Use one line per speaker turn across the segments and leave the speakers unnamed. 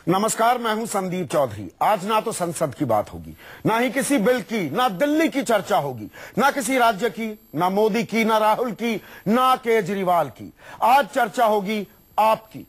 नमस्कार, मैं हूं संदीप चौधरी। आज ना तो संसद की बात होगी, ना ही किसी बिल की, ना दिल्ली की चर्चा होगी, ना किसी राज्य की, ना मोदी की, ना राहुल की, ना केजरीवाल की। आज चर्चा होगी आपकी,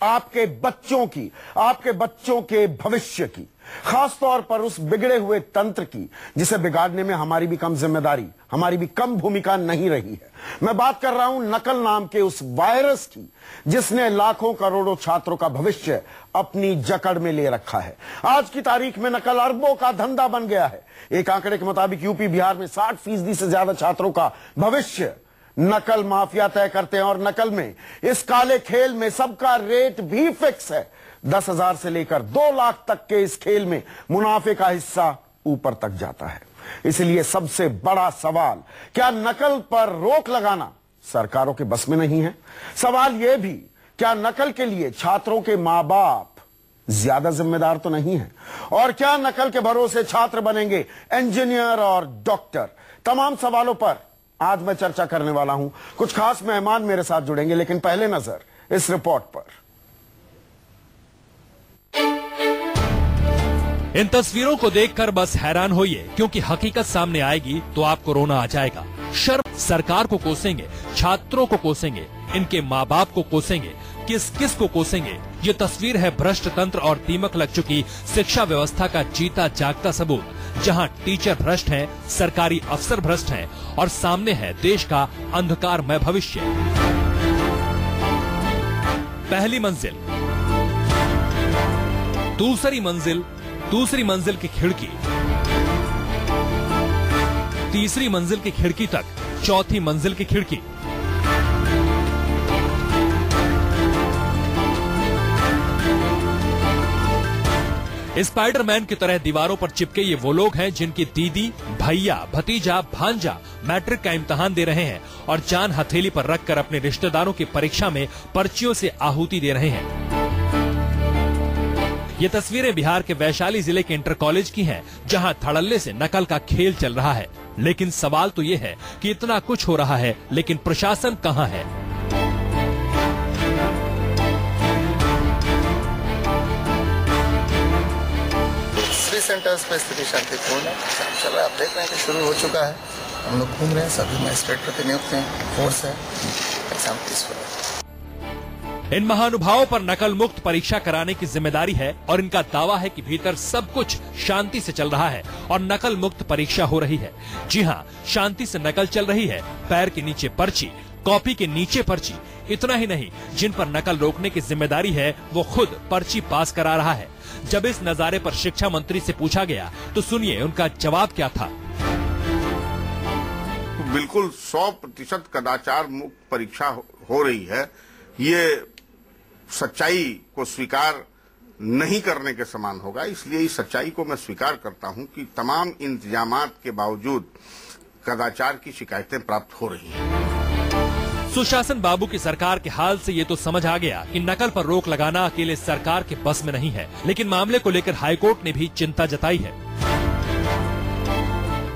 आपके बच्चों की, आपके बच्चों के भविष्य की, खासतौर पर उस बिगड़े हुए तंत्र की जिसे बिगाड़ने में हमारी भी कम जिम्मेदारी, हमारी भी कम भूमिका नहीं रही है। मैं बात कर रहा हूं नकल नाम के उस वायरस की जिसने लाखों करोड़ों छात्रों का भविष्य अपनी जकड़ में ले रखा है। आज की तारीख में नकल अरबों का धंधा बन गया है। एक आंकड़े के मुताबिक यूपी बिहार में 60% से ज्यादा छात्रों का भविष्य नकल माफिया तय करते हैं और नकल में, इस काले खेल में सबका रेट भी फिक्स है। 10,000 से लेकर 2 लाख तक के इस खेल में मुनाफे का हिस्सा ऊपर तक जाता है। इसलिए सबसे बड़ा सवाल, क्या नकल पर रोक लगाना सरकारों के बस में नहीं है? सवाल यह भी, क्या नकल के लिए छात्रों के मां बाप ज्यादा जिम्मेदार तो नहीं है? और क्या नकल के भरोसे छात्र बनेंगे इंजीनियर और डॉक्टर? तमाम सवालों पर आज मैं चर्चा करने वाला हूं। कुछ खास मेहमान मेरे साथ जुड़ेंगे, लेकिन पहले नजर इस रिपोर्ट पर।
इन तस्वीरों को देखकर बस हैरान होइए, क्योंकि हकीकत सामने आएगी तो आपको रोना आ जाएगा। शर्म सरकार को कोसेंगे, छात्रों को कोसेंगे, इनके माँ बाप को कोसेंगे, किस किस को कोसेंगे। ये तस्वीर है भ्रष्ट तंत्र और दीमक लग चुकी शिक्षा व्यवस्था का जीता जागता सबूत, जहां टीचर भ्रष्ट हैं, सरकारी अफसर भ्रष्ट हैं और सामने है देश का अंधकारमय भविष्य। पहली मंजिल, दूसरी मंजिल की खिड़की, तीसरी मंजिल की खिड़की तक, चौथी मंजिल की खिड़की। स्पाइडरमैन की तरह दीवारों पर चिपके ये वो लोग हैं जिनकी दीदी, भैया, भतीजा, भांजा मैट्रिक का इम्तिहान दे रहे हैं और जान हथेली पर रखकर अपने रिश्तेदारों की परीक्षा में पर्चियों से आहुति दे रहे हैं। ये तस्वीरें बिहार के वैशाली जिले के इंटर कॉलेज की हैं, जहां धड़ल्ले से नकल का खेल चल रहा है। लेकिन सवाल तो ये है कि इतना कुछ हो रहा है, लेकिन प्रशासन कहां है?
सेंटर्स पे स्थिति शांतिपूर्ण है, चल रहा है। आप देख रहे हैं कि शुरू हो चुका है, हम लोग घूम रहे हैं, सभी मजिस्ट्रेट प्रतिनियुक्त हैं, फोर्स है, एग्जाम पीसफुल है।
इन महानुभावों पर नकल मुक्त परीक्षा कराने की जिम्मेदारी है और इनका दावा है कि भीतर सब कुछ शांति से चल रहा है और नकल मुक्त परीक्षा हो रही है। जी हाँ, शांति से नकल चल रही है। पैर के नीचे पर्ची, कॉपी के नीचे पर्ची। इतना ही नहीं, जिन पर नकल रोकने की जिम्मेदारी है वो खुद पर्ची पास करा रहा है। जब इस नजारे पर शिक्षा मंत्री से पूछा गया तो सुनिए उनका जवाब क्या था।
बिल्कुल 100% कदाचार मुक्त परीक्षा हो रही है। ये सच्चाई को स्वीकार नहीं करने के समान होगा। इसलिए इस सच्चाई को मैं स्वीकार करता हूं कि तमाम इंतजामात के बावजूद कदाचार की शिकायतें प्राप्त हो रही हैं।
सुशासन बाबू की सरकार के हाल से ये तो समझ आ गया कि नकल पर रोक लगाना अकेले सरकार के बस में नहीं है। लेकिन मामले को लेकर हाईकोर्ट ने भी चिंता जताई है।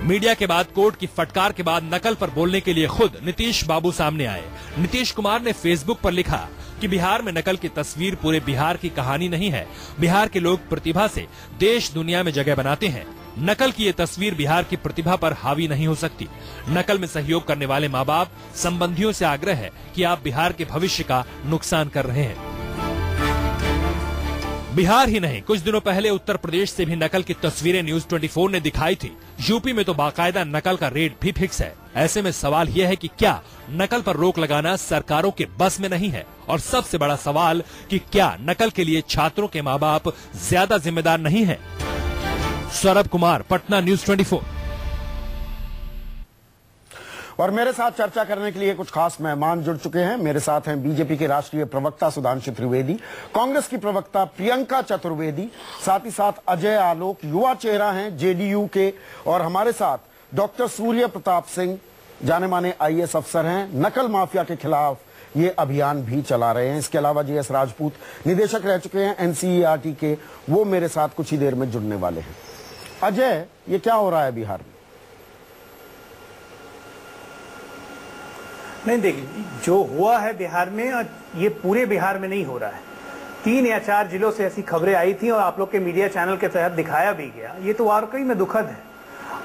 मीडिया के बाद कोर्ट की फटकार के बाद नकल पर बोलने के लिए खुद नीतीश बाबू सामने आए। नीतीश कुमार ने फेसबुक पर लिखा कि बिहार में नकल की तस्वीर पूरे बिहार की कहानी नहीं है। बिहार के लोग प्रतिभा से देश दुनिया में जगह बनाते हैं। नकल की ये तस्वीर बिहार की प्रतिभा पर हावी नहीं हो सकती। नकल में सहयोग करने वाले माँ बाप, संबंधियों से आग्रह है कि आप बिहार के भविष्य का नुकसान कर रहे हैं। बिहार ही नहीं, कुछ दिनों पहले उत्तर प्रदेश से भी नकल की तस्वीरें न्यूज 24 ने दिखाई थी। यूपी में तो बाकायदा नकल का रेट भी फिक्स है। ऐसे में सवाल यह है कि क्या नकल पर रोक लगाना सरकारों के बस में नहीं है? और सबसे बड़ा सवाल कि क्या नकल के लिए छात्रों के माँ बाप ज्यादा जिम्मेदार नहीं है? सौरभ कुमार, पटना, न्यूज 24।
और मेरे साथ चर्चा करने के लिए कुछ खास मेहमान जुड़ चुके हैं। मेरे साथ हैं बीजेपी के राष्ट्रीय प्रवक्ता सुधांशु त्रिवेदी, कांग्रेस की प्रवक्ता प्रियंका चतुर्वेदी, साथ ही साथ अजय आलोक, युवा चेहरा हैं जेडीयू के, और हमारे साथ डॉक्टर सूर्य प्रताप सिंह, जाने माने IAS अफसर हैं। नकल माफिया के खिलाफ ये अभियान भी चला रहे हैं। इसके अलावा JS राजपूत निदेशक रह चुके हैं NCERT के, वो मेरे साथ कुछ ही देर में जुड़ने वाले हैं। अजय, ये क्या हो रहा है बिहार में?
नहीं, देखिए, जो हुआ है बिहार में, ये पूरे बिहार में नहीं हो रहा है। 3 या 4 जिलों से ऐसी खबरें आई थी और आप लोग के मीडिया चैनल के तहत दिखाया भी गया। ये तो वाकई में दुखद है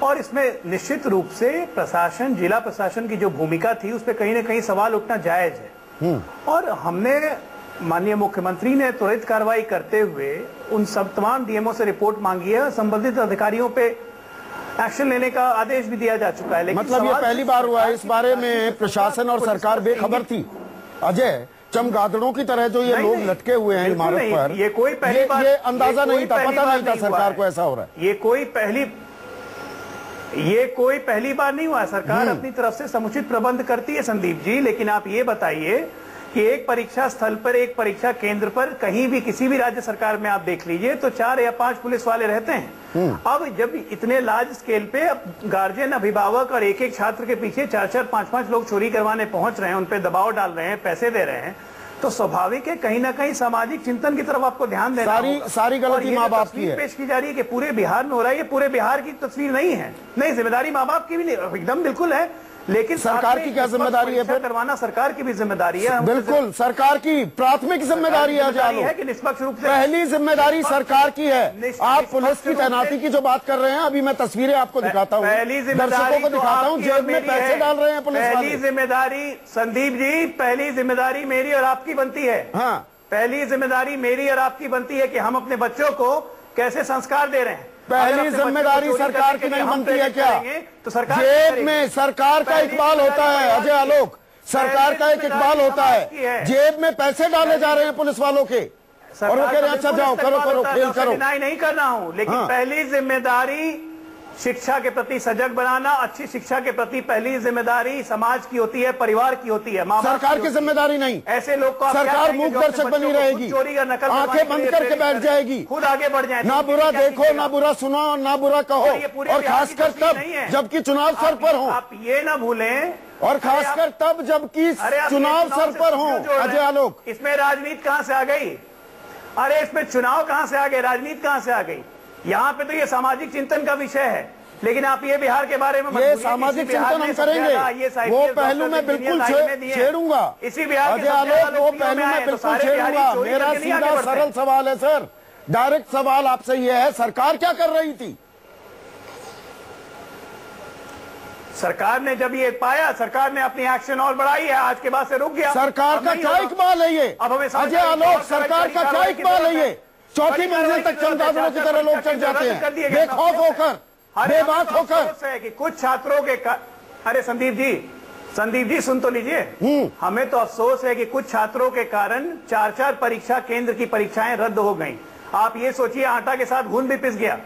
और इसमें निश्चित रूप से प्रशासन, जिला प्रशासन की जो भूमिका थी उस पर कहीं ना कहीं सवाल उठना जायज है। और हमने, माननीय मुख्यमंत्री ने त्वरित कार्रवाई करते हुए उन सब तमाम डीएमओ से रिपोर्ट मांगी है, संबंधित अधिकारियों पे एक्शन लेने का आदेश भी दिया जा चुका है। लेकिन
मतलब ये पहली बार हुआ है इस बारे में प्रशासन और सरकार बेखबर थी। अजय, चमगादड़ों की तरह जो ये लोग लटके हुए हैं इमारत पर,
ये कोई पहली बार,
ये अंदाजा नहीं था, पता नहीं था सरकार को ऐसा हो रहा है।
ये कोई पहली बार नहीं हुआ। सरकार अपनी तरफ से समुचित प्रबंध करती है संदीप जी, लेकिन आप ये बताइए कि एक परीक्षा स्थल पर, एक परीक्षा केंद्र पर कहीं भी किसी भी राज्य सरकार में आप देख लीजिए तो 4 या 5 पुलिस वाले रहते हैं। अब जब इतने लार्ज स्केल पे अब गार्जियन, अभिभावक और एक एक छात्र के पीछे 4-4, 5-5 लोग चोरी करवाने पहुंच रहे हैं, उन पे दबाव डाल रहे हैं, पैसे दे रहे हैं, तो स्वाभाविक है कहीं ना कहीं सामाजिक चिंतन की तरफ आपको ध्यान देना होगा।
सारी गलती माँ बाप की है।
पेश की जा रही है कि पूरे बिहार में हो रहा है, ये पूरे बिहार की तस्वीर नहीं है। नहीं, जिम्मेदारी माँ बाप की भी नहीं, एकदम बिल्कुल है, लेकिन
सरकार की क्या जिम्मेदारी है? फिर
करवाना सरकार की भी जिम्मेदारी है।
बिल्कुल, सरकार की प्राथमिक जिम्मेदारी है
कि निष्पक्ष रूप से
पहली जिम्मेदारी सरकार की है। आप पुलिस की तैनाती की जो बात कर रहे हैं, अभी मैं तस्वीरें आपको दिखाता हूँ, दर्शकों को दिखाता हूँ, जेब में पैसे डाल रहे हैं पुलिस वाले।
पहली जिम्मेदारी संदीप जी, पहली जिम्मेदारी मेरी और आपकी बनती है।
हाँ,
पहली जिम्मेदारी मेरी और आपकी बनती है कि हम अपने बच्चों को कैसे संस्कार दे रहे हैं।
पहली जिम्मेदारी सरकार की नहीं बनती है क्या?
तो सरकार
जेब में सरकार का इकबाल होता है। अजय आलोक, सरकार का एक इकबाल होता है, जेब में पैसे डाले जा रहे हैं पुलिस वालों के, और वो कह रहे हैं अच्छा जाओ, करो खेल करो।
नहीं कर रहा हूं, लेकिन पहली जिम्मेदारी शिक्षा के प्रति सजग बनाना, अच्छी शिक्षा के प्रति पहली जिम्मेदारी समाज की होती है, परिवार की होती है, माँ बाप
सरकार की जिम्मेदारी नहीं।
ऐसे लोग को
सरकार मूक दर्शक बनी रहेगी, आंखें बंद करके बैठ जाएगी,
खुद आगे बढ़ जाए,
ना बुरा देखो, ना बुरा सुनो, ना बुरा कहो, और खासकर तब जबकि चुनाव सर पर हो।
आप ये ना भूलें,
और खासकर तब जबकि चुनाव सर पर हो। अजय आलोक,
इसमें राजनीति कहां से आ गई? अरे इसमें चुनाव कहां से आ गए, राजनीति कहां से आ गई? यहाँ पे तो ये सामाजिक चिंतन का विषय है, लेकिन आप ये बिहार के बारे में
ये सामाजिक चिंतन हम करेंगे, वो पहलू मैं बिल्कुल छेड़ूंगा।
इसी बिहार
अजय आलोक, वो पहलू मैं बिल्कुल छेड़ूंगा। मेरा सीधा सरल सवाल है सर, डायरेक्ट सवाल आपसे ये है, सरकार क्या कर रही थी?
सरकार ने जब ये पाया, सरकार ने अपनी एक्शन और बढ़ाई है, आज के बाद से रुक गया।
सरकार का क्या इकबाल है ये?
अब हमें
अजय आलोक, सरकार का क्या इकबाल है ये? चौथी मंजिल तक चमगादड़ों की तरह लोग चढ़ जाते हैं, बेखौफ होकर, बेबाक होकर।
कि कुछ छात्रों के अरे संदीप जी सुन तो लीजिए, हमें तो अफसोस है कि कुछ छात्रों के कारण 4-4 परीक्षा केंद्र की परीक्षाएं रद्द हो गईं। आप ये सोचिए, आटा के साथ घुन भी पिस गया।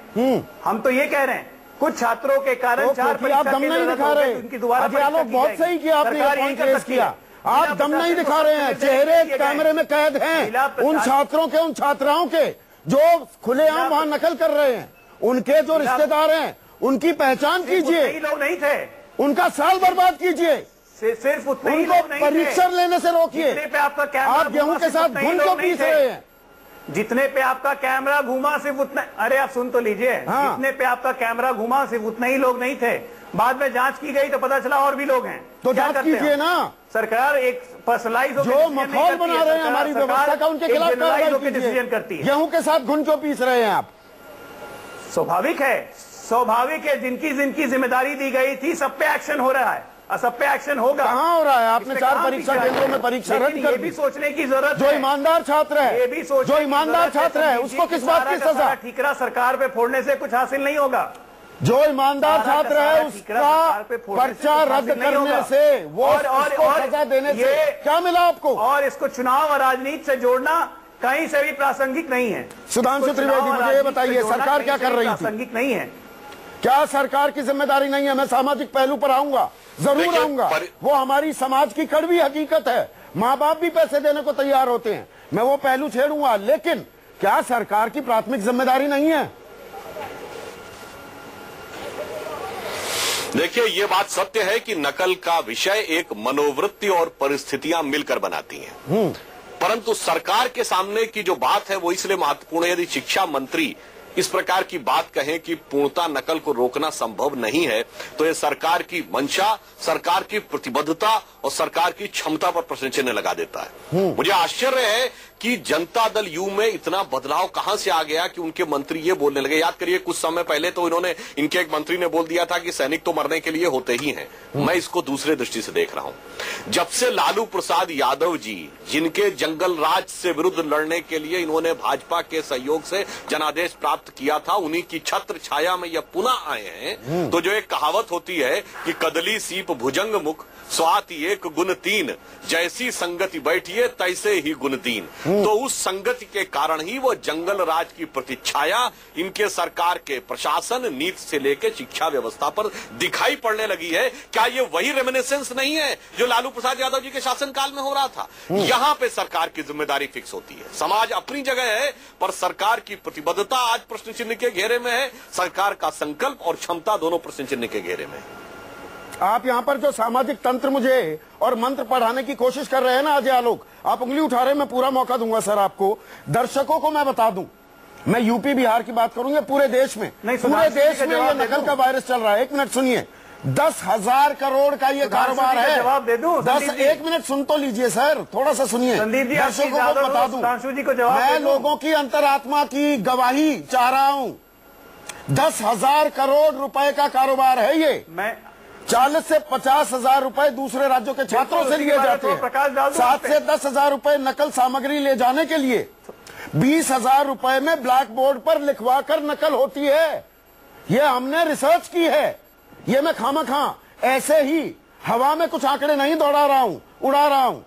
हम तो ये कह रहे हैं, कुछ छात्रों के कारण 4 परीक्षा
आप दम नहीं दिखा रहे। अजय आलोक, बहुत सही किया आपने, पॉइंट रेज किया। आप दम नहीं दिखा रहे हैं, चेहरे कैमरे में कैद हैं उन छात्रों के, उन छात्राओं के जो खुलेआम वहां नकल कर रहे हैं, उनके जो रिश्तेदार हैं उनकी पहचान कीजिए,
लोग नहीं थे,
उनका साल बर्बाद कीजिए,
सिर्फ
उनको परीक्षण लेने से रोकिए। आप गेहूं के साथ घुन क्यों पीस रहे हैं?
जितने पे आपका कैमरा घुमा सिर्फ उतना, अरे आप सुन तो लीजिए, जितने पे आपका कैमरा घुमा सिर्फ उतने ही लोग नहीं थे। बाद में जांच की गई तो पता चला और भी लोग हैं।
तो जांच कीजिए ना।
सरकार एक पर्सनलाइज
जो माहौल बना रहे हैं हमारी व्यवस्था का, उनके खिलाफ कार्रवाई
डिसीजन करती है।
गेहूं के साथ घुन क्यों पीस रहे हैं आप?
स्वाभाविक है, जिनकी जिम्मेदारी दी गई थी सब पे एक्शन हो रहा है, सब पे एक्शन होगा।
कहाँ हो रहा है? आपने 4 परीक्षा केंद्रों में परीक्षा रद्द कर दी।
भी सोचने की जरूरत है,
जो ईमानदार छात्र है,
ये भी
जो ईमानदार छात्र है उसको किस बात की सजा?
ठीकरा सरकार पे फोड़ने से कुछ हासिल नहीं होगा।
जो ईमानदार छात्र है उसका पर्चा रद्द करने से, वो उसको सजा देने से क्या मिला आपको?
और इसको चुनाव और राजनीति से जोड़ना कहीं से भी प्रासंगिक नहीं है।
सुधांशु त्रिवेदी, मुझे ये बताइए, सरकार क्या कर रही थी?
प्रासंगिक नहीं है।
क्या सरकार की जिम्मेदारी नहीं है? मैं सामाजिक पहलू पर आऊंगा, जरूर आऊंगा। वो हमारी समाज की कड़वी हकीकत है, माँ बाप भी पैसे देने को तैयार होते हैं, मैं वो पहलू छेड़ूंगा। लेकिन क्या सरकार की प्राथमिक जिम्मेदारी नहीं है?
देखिए, ये बात सत्य है कि नकल का विषय एक मनोवृत्ति और परिस्थितियां मिलकर बनाती हैं, परंतु सरकार के सामने की जो बात है वो इसलिए महत्वपूर्ण है। यदि शिक्षा मंत्री इस प्रकार की बात कहें कि पूर्णता नकल को रोकना संभव नहीं है, तो ये सरकार की मंशा, सरकार की प्रतिबद्धता और सरकार की क्षमता पर प्रश्न चिन्ह लगा देता है। मुझे आश्चर्य है कि जनता दल यू में इतना बदलाव कहां से आ गया कि उनके मंत्री ये बोलने लगे। याद करिए कुछ समय पहले तो इनके एक मंत्री ने बोल दिया था कि सैनिक तो मरने के लिए होते ही हैं। मैं इसको दूसरे दृष्टि से देख रहा हूं। जब से लालू प्रसाद यादव जी, जिनके जंगल राज से विरुद्ध लड़ने के लिए इन्होंने भाजपा के सहयोग से जनादेश प्राप्त किया था, उन्हीं की छत्र छाया में यह पुनः आए हैं। तो जो एक कहावत होती है कि कदली सीप भुजंग मुख स्वाति एक गुण तीन, जैसी संगति बैठिए तैसे ही गुण तीन। तो उस संगति के कारण ही वो जंगल राज की प्रतिच्छाया इनके सरकार के प्रशासन, नीति से लेकर शिक्षा व्यवस्था पर दिखाई पड़ने लगी है। क्या ये वही रेमिनिसेंस नहीं है जो लालू प्रसाद यादव जी के शासनकाल में हो रहा था? यहां पे सरकार की जिम्मेदारी फिक्स होती है। समाज अपनी जगह है, पर सरकार की प्रतिबद्धता आज प्रश्न चिन्ह के घेरे में है, सरकार का संकल्प और क्षमता दोनों प्रश्न चिन्ह के घेरे में है।
आप यहां पर जो सामाजिक तंत्र मुझे और मंत्र पढ़ाने की कोशिश कर रहे हैं ना अजय आलोक, आप उंगली उठा रहे हैं, मैं पूरा मौका दूंगा सर आपको। दर्शकों को मैं बता दूं, मैं यूपी बिहार की बात करूंगा, पूरे देश में पूरे देश में ये नकल का वायरस चल रहा है। एक मिनट सुनिए, 10,000 करोड़ का ये कारोबार है।
जवाब दे दूं?
1 मिनट सुन तो लीजिए सर, थोड़ा सा सुनिए। दर्शकों को बता दूं, मैं लोगों की अंतरात्मा की गवाही चाह रहा हूं। 10,000 करोड़ रुपए का कारोबार है ये। 40 से 50,000 रुपए दूसरे राज्यों के छात्रों से लिए जाते हैं। 7 से 10,000 रुपए नकल सामग्री ले जाने के लिए, 20,000 रुपए में ब्लैक बोर्ड पर लिखवा कर नकल होती है। ये हमने रिसर्च की है, ये मैं खामखा ऐसे ही हवा में कुछ आंकड़े नहीं दौड़ा रहा हूं, उड़ा रहा हूं।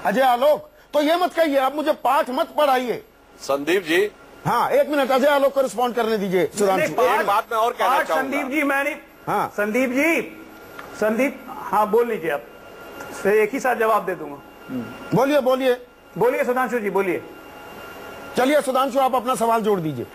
अजय आलोक, तो ये मत कहिए, आप मुझे पाठ मत पढ़ाइए।
संदीप जी,
हाँ 1 मिनट अजय आलोक को रिस्पॉन्ड करने दीजिए।
एक बात मैं और कहना चाहूंगा।
संदीप जी, मैंने
हाँ
संदीप जी, संदीप हाँ बोल लीजिए, आप से एक ही साथ जवाब दे दूंगा।
बोलिए बोलिए
बोलिए सुधांशु जी, बोलिए।
चलिए सुधांशु, आप अपना सवाल जोड़ दीजिए।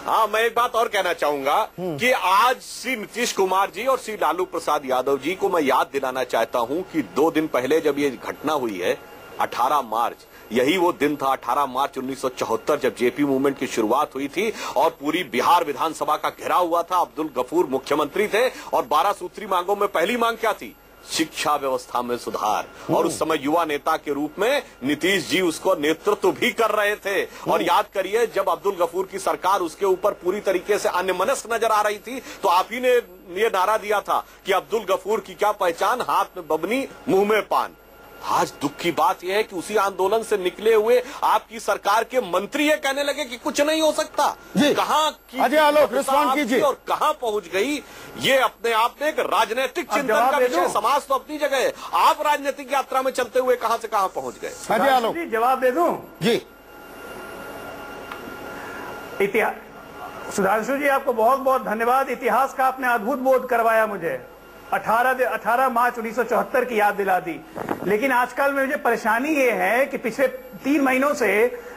हाँ, मैं एक बात और कहना चाहूंगा कि आज श्री नीतीश कुमार जी और श्री लालू प्रसाद यादव जी को मैं याद दिलाना चाहता हूं कि 2 दिन पहले जब ये घटना हुई है, 18 मार्च, यही वो दिन था 18 मार्च 1974 जब जेपी मूवमेंट की शुरुआत हुई थी और पूरी बिहार विधानसभा का घेराव हुआ था। अब्दुल गफूर मुख्यमंत्री थे और 12 सूत्री मांगों में पहली मांग क्या थी? शिक्षा व्यवस्था में सुधार। और उस समय युवा नेता के रूप में नीतीश जी उसको नेतृत्व भी कर रहे थे। और याद करिए, जब अब्दुल गफूर की सरकार उसके ऊपर पूरी तरीके से अन्यमनस्क नजर आ रही थी, तो आप ही ने ये नारा दिया था कि अब्दुल गफूर की क्या पहचान, हाथ में बबनी मुंह में पान। आज दुख की बात यह है कि उसी आंदोलन से निकले हुए आपकी सरकार के मंत्री ये कहने लगे कि कुछ नहीं हो सकता। कहां की
अजय आलोक रिस्पॉन्ड कीजिए
और कहां पहुंच गई, ये अपने आप में एक राजनीतिक चिंतन का विषय। समाज तो अपनी जगह है, आप राजनीतिक यात्रा में चलते हुए कहां से कहां पहुंच गए।
अजय आलोक
जवाब दे दूं
जी।
सुधांशु जी, आपको बहुत बहुत धन्यवाद। इतिहास का आपने अद्भुत बोध करवाया मुझे। 18 मार्च 1974 की याद दिला दी। लेकिन आजकल में मुझे परेशानी ये है कि पिछले 3 महीनों से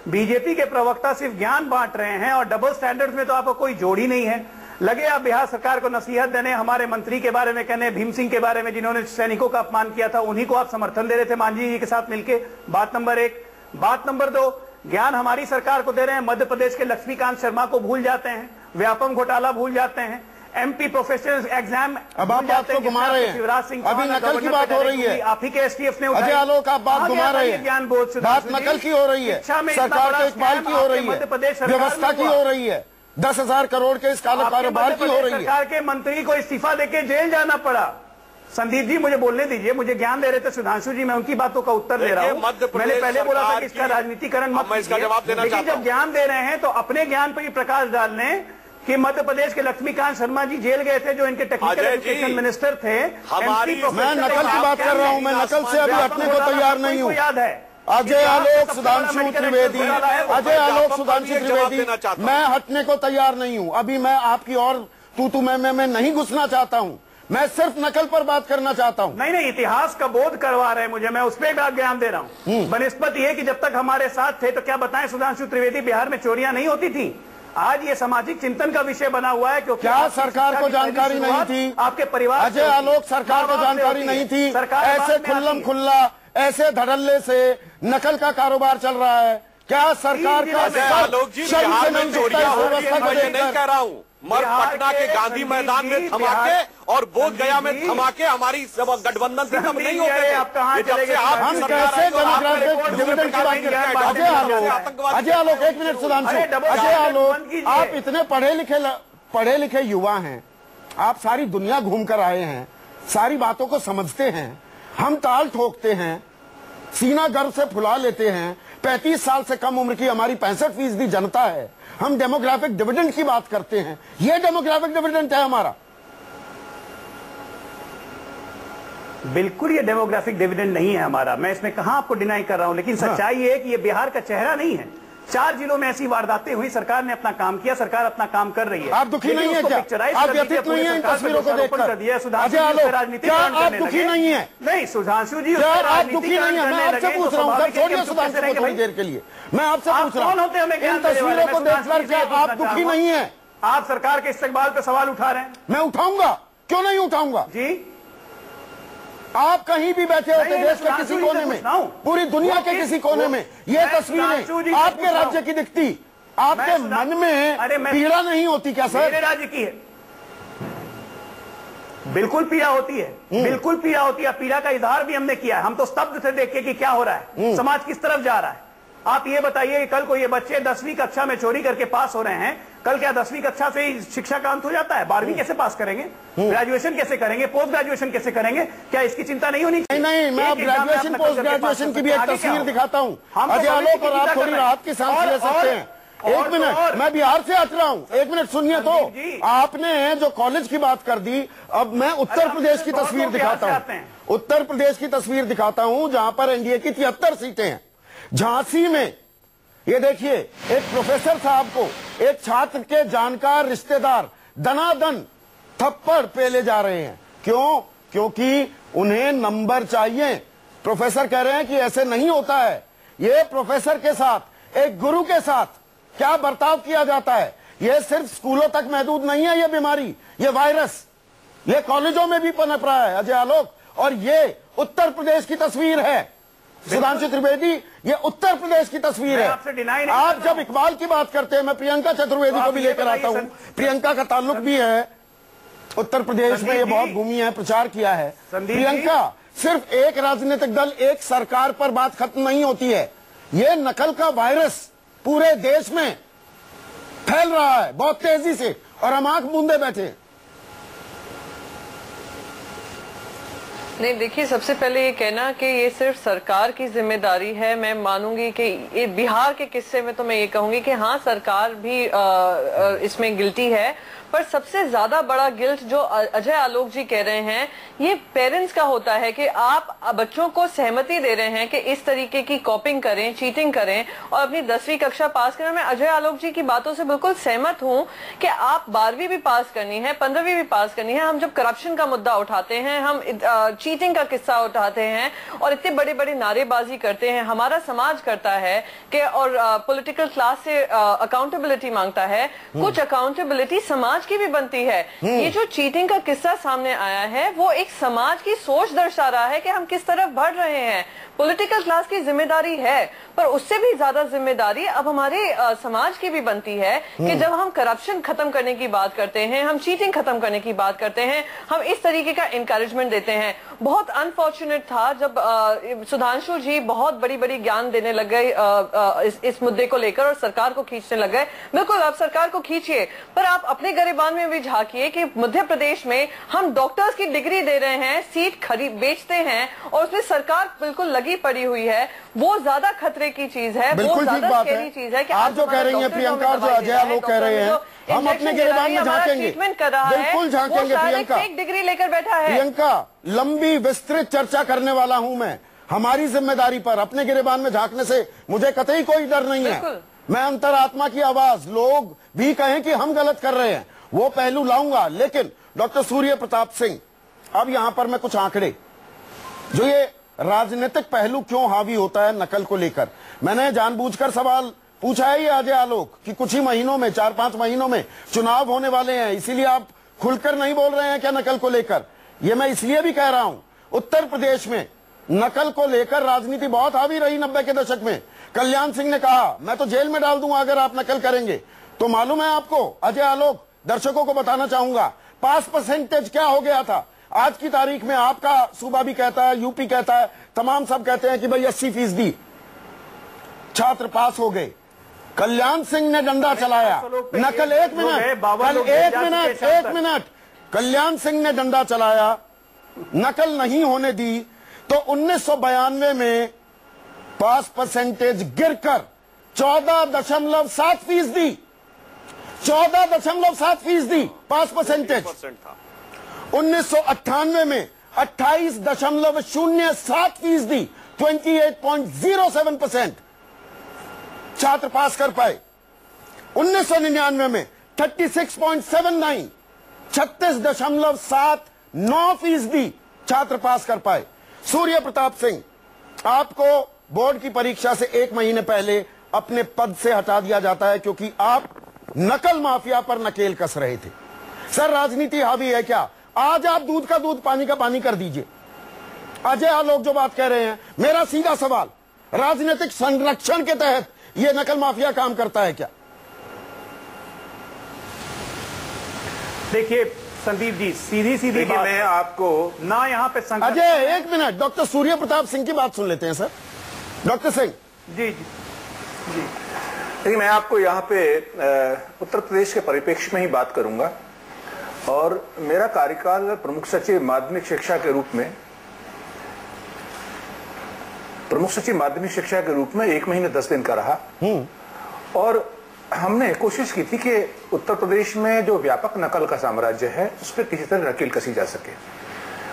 बीजेपी के प्रवक्ता सिर्फ ज्ञान बांट रहे हैं और डबल स्टैंडर्ड्स में तो आपको कोई जोड़ ही नहीं है। लगे आप बिहार सरकार को नसीहत देने, हमारे मंत्री के बारे में कहने, भीम सिंह के बारे में जिन्होंने सैनिकों का अपमान किया था, उन्हीं को आप समर्थन दे रहे थे मांझी जी के साथ मिलकर। बात नंबर 1। बात नंबर 2, ज्ञान हमारी सरकार को दे रहे हैं, मध्य प्रदेश के लक्ष्मीकांत शर्मा को भूल जाते हैं, व्यापम घोटाला भूल जाते हैं, एमपी प्रोफेशनल एग्जाम।
अब आप बात को घुमा रहे हैं,
शिवराज सिंह
अभी नकल की बात हो रही है।
आप ही के एसटीएफ ने
अजय आलोक, आप बात घुमा रहे हैं,
ज्ञान बोध
बात नकल की हो रही है, सरकार के इकबाल की हो रही है, व्यवस्था की हो रही है, 10,000 करोड़ के इस काले कारोबार की हो रही है।
सरकार के मंत्री को इस्तीफा देके जेल जाना पड़ा। संदीप जी, मुझे बोलने दीजिए, मुझे ज्ञान दे रहे थे सुधांशु जी, मैं उनकी बातों का उत्तर दे रहा हूँ। मैंने पहले बोला था कि इसका राजनीतिकरण मत कीजिए, लेकिन जब ज्ञान दे रहे हैं तो अपने ज्ञान पर ही प्रकाश डाल लें कि मध्य प्रदेश के लक्ष्मीकांत शर्मा जी जेल गए थे, जो इनके टेक्निकल एजुकेशन मिनिस्टर थे।
मैं नकल की बात कर रहा हूं, मैं नकल से अभी हटने को तैयार नहीं हूं।
याद है
अजय आलोक सुधांशु त्रिवेदी, अजय आलोक सुधांशु त्रिवेदी, मैं हटने को तैयार नहीं हूं। अभी मैं आपकी और तू मैं नहीं घुसना चाहता हूं, मैं सिर्फ नकल पर बात करना चाहता हूं।
नहीं, इतिहास का बोध करवा रहे हैं मुझे, मैं उस पर ज्ञान दे रहा हूं। बनिस्पत ये कि जब तक हमारे साथ थे तो क्या बताएं सुधांशु त्रिवेदी, बिहार में चोरियां नहीं होती थी। आज ये सामाजिक चिंतन का विषय बना हुआ है। क्योंकि
क्या सरकार को जानकारी नहीं थी?
आपके परिवार,
अजय आलोक, सरकार को जानकारी नहीं थी? ऐसे खुल्लम खुल्ला, ऐसे धड़ल्ले से नकल का कारोबार चल रहा है। क्या सरकार का
आलोक जी, बिहार में चोरियां हो रही है, मैं ये नहीं कह रहा हूं, मर पटना के गांधी मैदान में धमाके और बोध गया में धमाके हमारी गठबंधन से कम नहीं होते थे।
हम कैसे डेमोक्रेटिक डिविडेंड की बात करते हैं? अजय आलोक, एक मिनट सुधांशु। अजय आलोक, आप इतने पढ़े लिखे युवा हैं, आप सारी दुनिया घूम कर आए हैं, सारी बातों को समझते हैं। हम ताल ठोकते हैं, सीना गर्व से फुला लेते हैं। 35 साल से कम उम्र की हमारी 65% जनता है। हम डेमोग्राफिक डिविडेंड की बात करते हैं। ये डेमोग्राफिक डिविडेंड है हमारा।
बिल्कुल ये डेमोग्राफिक डिविडेंड नहीं है हमारा। मैं इसमें कहां आपको डिनाई कर रहा हूं, लेकिन सच्चाई ये है कि ये बिहार का चेहरा नहीं है। 4 जिलों में ऐसी वारदातें हुई, सरकार ने अपना काम किया, सरकार अपना काम कर रही है।
आप दुखी नहीं है क्या? आप व्यथित नहीं है इन तस्वीरों को देखकर? अजय आलोक, क्या आप दुखी नहीं है?
नहीं सुधांशु जी,
आप दुखी नहीं है? मैं आपसे पूछ रहा हूँ, छोड़िए सुधांशु को थोड़ी देर के लिए। मैं आपसे पूछ रहा हूँ, इन तस्वीरों को देखकर क्या आप दुखी नहीं है?
आप सरकार के इस्तेमाल पर सवाल उठा रहे हैं।
मैं उठाऊंगा, क्यों नहीं उठाऊंगा
जी।
आप कहीं भी बैठे होते देश के किसी कोने में, पूरी दुनिया के किसी कोने में, ये तस्वीरें आपके राज्य की दिखती, आपके मन में पीड़ा नहीं होती क्या सर?
मेरे राज्य की है, बिल्कुल पीड़ा होती है, बिल्कुल पीड़ा होती है। पीड़ा का इजहार भी हमने किया है। हम तो स्तब्ध थे देख के कि क्या हो रहा है, समाज किस तरफ जा रहा है। आप ये बताइए कि कल को ये बच्चे 10वीं कक्षा में चोरी करके पास हो रहे हैं, कल क्या 10वीं कक्षा से ही शिक्षा का अंत हो जाता है? 12वीं कैसे पास करेंगे? ग्रेजुएशन कैसे करेंगे? पोस्ट ग्रेजुएशन कैसे करेंगे? क्या इसकी चिंता नहीं होनी चाहिए?
नहीं, मैं अब ग्रेजुएशन पोस्ट ग्रेजुएशन की भी एक तस्वीर दिखाता हूँ अजय आलोक, और आप थोड़ी राहत की सांस ले सकते हैं। एक मिनट, मैं बिहार से हट रहा हूँ, एक मिनट सुनिए। तो आपने जो कॉलेज की बात कर दी, अब मैं उत्तर प्रदेश की तस्वीर दिखाता हूँ। उत्तर प्रदेश की तस्वीर दिखाता हूँ जहां पर एनडीए की 73 सीटें हैं। झांसी में ये देखिए, एक प्रोफेसर साहब को एक छात्र के जानकार रिश्तेदार दनादन थप्पड़ पेले जा रहे हैं। क्यों? क्योंकि उन्हें नंबर चाहिए। प्रोफेसर कह रहे हैं कि ऐसे नहीं होता है। ये प्रोफेसर के साथ, एक गुरु के साथ क्या बर्ताव किया जाता है, ये सिर्फ स्कूलों तक महदूद नहीं है। ये बीमारी, ये वायरस, ये कॉलेजों में भी पनप रहा है अजय आलोक। और ये उत्तर प्रदेश की तस्वीर है सुधांशु त्रिवेदी, ये उत्तर प्रदेश की तस्वीर है। आप जब इकबाल की बात करते हैं, मैं प्रियंका चतुर्वेदी को भी लेकर आता हूँ। प्रियंका का ताल्लुक भी है उत्तर प्रदेश में, ये बहुत घूमी है, प्रचार किया है। प्रियंका, सिर्फ एक राजनीतिक दल, एक सरकार पर बात खत्म नहीं होती है। ये नकल का वायरस पूरे देश में फैल रहा है बहुत तेजी से, और हम आंख मूंदे बैठे हैं।
नहीं, देखिए, सबसे पहले ये कहना कि ये सिर्फ सरकार की जिम्मेदारी है, मैं मानूंगी कि ये बिहार के किस्से में तो मैं ये कहूंगी कि हाँ, सरकार भी इसमें गिल्टी है, पर सबसे ज्यादा बड़ा गिल्ट जो अजय आलोक जी कह रहे हैं, ये पेरेंट्स का होता है कि आप बच्चों को सहमति दे रहे हैं कि इस तरीके की कॉपिंग करें, चीटिंग करें और अपनी 10वीं कक्षा पास करें। मैं अजय आलोक जी की बातों से बिल्कुल सहमत हूं कि आप 12वीं भी पास करनी है, 15वीं भी पास करनी है। हम जब करप्शन का मुद्दा उठाते हैं, हम चीटिंग का किस्सा उठाते हैं और इतने बड़े बड़े नारेबाजी करते हैं, हमारा समाज करता है कि और पॉलिटिकल क्लास से अकाउंटेबिलिटी मांगता है, कुछ अकाउंटेबिलिटी समाज की भी बनती है। ये जो चीटिंग का किस्सा सामने आया है, वो एक समाज की सोच दर्शा रहा है कि हम किस तरफ बढ़ रहे हैं। पॉलिटिकल क्लास की जिम्मेदारी है, पर उससे भी ज्यादा जिम्मेदारी अब हमारे समाज की भी बनती है कि जब हम करप्शन खत्म करने की बात करते हैं, हम चीटिंग खत्म करने की बात करते हैं, हम इस तरीके का इनकरेजमेंट देते हैं। बहुत अनफॉर्चुनेट था जब सुधांशु जी बहुत बड़ी बड़ी ज्ञान देने लग गए इस मुद्दे को लेकर और सरकार को खींचने लग गए। बिल्कुल, आप सरकार को खींचिए, पर आप अपने गरिबान में भी झांकिए कि मध्य प्रदेश में हम डॉक्टर्स की डिग्री दे रहे हैं, सीट खरीद बेचते हैं और उसमें सरकार बिल्कुल लगी पड़ी हुई है। वो ज्यादा खतरे की चीज है, वो ज्यादा स्कैरी चीज है कि
आप जो कह रही हैं प्रियंका, जो अजय आलोक कह रहे हैं, हम अपने गिरबान में झांकेंगे, बिल्कुल झांकेंगे। प्रियंका
डिग्री लेकर बैठा है।
प्रियंका, लंबी विस्तृत चर्चा करने वाला हूं मैं, हमारी जिम्मेदारी पर अपने गिरबान में झांकने से मुझे कतई कोई डर नहीं है। मैं अंतरात्मा की आवाज, लोग भी कहें कि हम गलत कर रहे हैं, वो पहलू लाऊंगा। लेकिन डॉक्टर सूर्य प्रताप सिंह, अब यहां पर मैं कुछ आंकड़े, जो ये राजनीतिक पहलू क्यों हावी होता है नकल को लेकर, मैंने जानबूझकर सवाल पूछा है ये अजय आलोक कि कुछ ही महीनों में, 4-5 महीनों में चुनाव होने वाले हैं, इसीलिए आप खुलकर नहीं बोल रहे हैं क्या नकल को लेकर? ये मैं इसलिए भी कह रहा हूं, उत्तर प्रदेश में नकल को लेकर राजनीति बहुत हावी रही 90 के दशक में। कल्याण सिंह ने कहा मैं तो जेल में डाल दूंगा अगर आप नकल करेंगे। तो मालूम है आपको अजय आलोक, दर्शकों को बताना चाहूंगा, पास परसेंटेज क्या हो गया था। आज की तारीख में आपका सूबा भी कहता है, यूपी कहता है, तमाम सब कहते हैं कि भाई 80% छात्र पास हो गए। कल्याण सिंह ने डंडा चलाया, नकल, एक मिनट, कल्याण सिंह ने डंडा चलाया, नकल नहीं होने दी, तो 1992 में पास परसेंटेज गिरकर 14.7%, 14.7% पास परसेंटेज। 1998 में 28.07%, 28.07% छात्र पास कर पाए। 1999 में 36.79, 36.79% छात्र पास कर पाए। सूर्य प्रताप सिंह, आपको बोर्ड की परीक्षा से 1 महीने पहले अपने पद से हटा दिया जाता है क्योंकि आप नकल माफिया पर नकेल कस रहे थे। सर, राजनीति हावी है क्या? आज आप दूध का दूध पानी का पानी कर दीजिए। अजय आलोक जो बात कह रहे हैं, मेरा सीधा सवाल, राजनीतिक संरक्षण के तहत यह नकल माफिया काम करता है क्या?
देखिए संदीप जी, सीधी बात, मैं आपको ना यहाँ पे
अजय, 1 मिनट, डॉक्टर सूर्य प्रताप सिंह की बात सुन लेते हैं। Sir doctor Singh
ji. देखिए, मैं आपको यहाँ पे उत्तर प्रदेश के परिप्रेक्ष्य में ही बात करूंगा। और मेरा कार्यकाल प्रमुख सचिव माध्यमिक शिक्षा के रूप में 1 महीने 10 दिन का रहा। और हमने कोशिश की थी कि उत्तर प्रदेश में जो व्यापक नकल का साम्राज्य है उस पर किसी तरह नकेल कसी जा सके।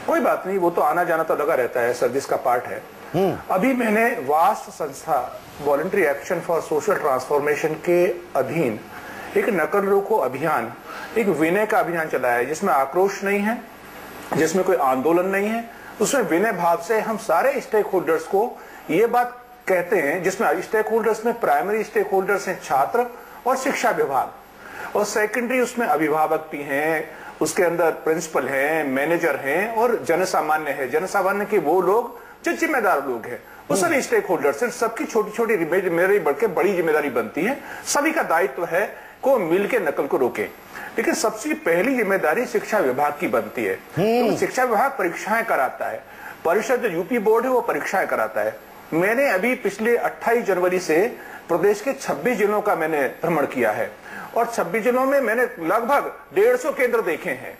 कोई बात नहीं, वो तो आना जाना तो लगा रहता है, सर्विस का पार्ट है। अभी मैंने वास्ट संस्था voluntary action for social transformation के अधीन एक नकल रोको अभियान, एक विनय का अभियान चलाया है, जिसमें आक्रोश नहीं है, जिसमें कोई आंदोलन नहीं है। उसमें विनय भाव से हम सारे स्टेक होल्डर्स को ये बात कहते हैं, जिसमें स्टेक होल्डर्स में प्राइमरी स्टेक होल्डर्स हैं छात्र और शिक्षा विभाग, और सेकेंडरी उसमें अभिभावक भी हैं, उसके अंदर प्रिंसिपल हैं, मैनेजर हैं और जनसामान्य है। जनसामान्य के वो लोग जो जिम्मेदार लोग हैं, वो सभी स्टेक होल्डर्स हैं। सबकी छोटी छोटी जिम्मेदारी बढ़ के बड़ी जिम्मेदारी बनती है। सभी का दायित्व है को मिलकर नकल को रोके। लेकिन सबसे पहली जिम्मेदारी शिक्षा विभाग की बनती है, तो शिक्षा विभाग परीक्षाएं कराता है। परिषद जो यूपी बोर्ड है वो परीक्षाएं कराता है। मैंने अभी पिछले 28 जनवरी से प्रदेश के 26 जिलों का मैंने भ्रमण किया है, और 26 जिलों में मैंने लगभग 150 केंद्र देखे हैं।